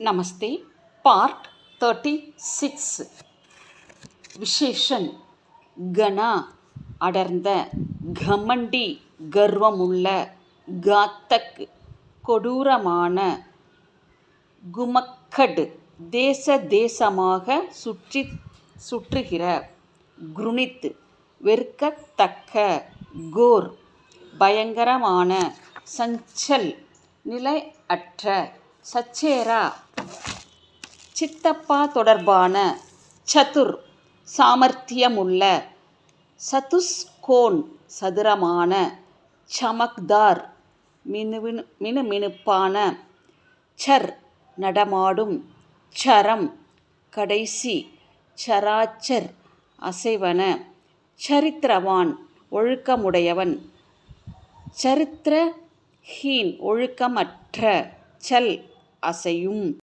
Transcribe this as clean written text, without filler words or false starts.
நமஸ்தே. Part 36. விசேஷன் கணா அடர்ந்த, கமண்டி கர்வமுள்ள, காத்தக் கொடூரமான, குமக்கட் தேச தேசமாக சுற்றுகிற, குருணித் வெறுக்கத்தக்க, கோர் பயங்கரமான, சஞ்சல் நிலையற்ற, சச்சேரா சித்தப்பா தொடர்பான, சதுர் சாமர்த்தியமுள்ள, சதுஷ்கோண் சதுரமான, சமக்தார் மினுமினுப்பான, சர் நடமாடும், சரம் கடைசி, சராச்சர் அசைவன, சரித்திரவான் ஒழுக்கமுடையவன், சரித்திர ஹீன் ஒழுக்கமற்ற, சல் அசையும்.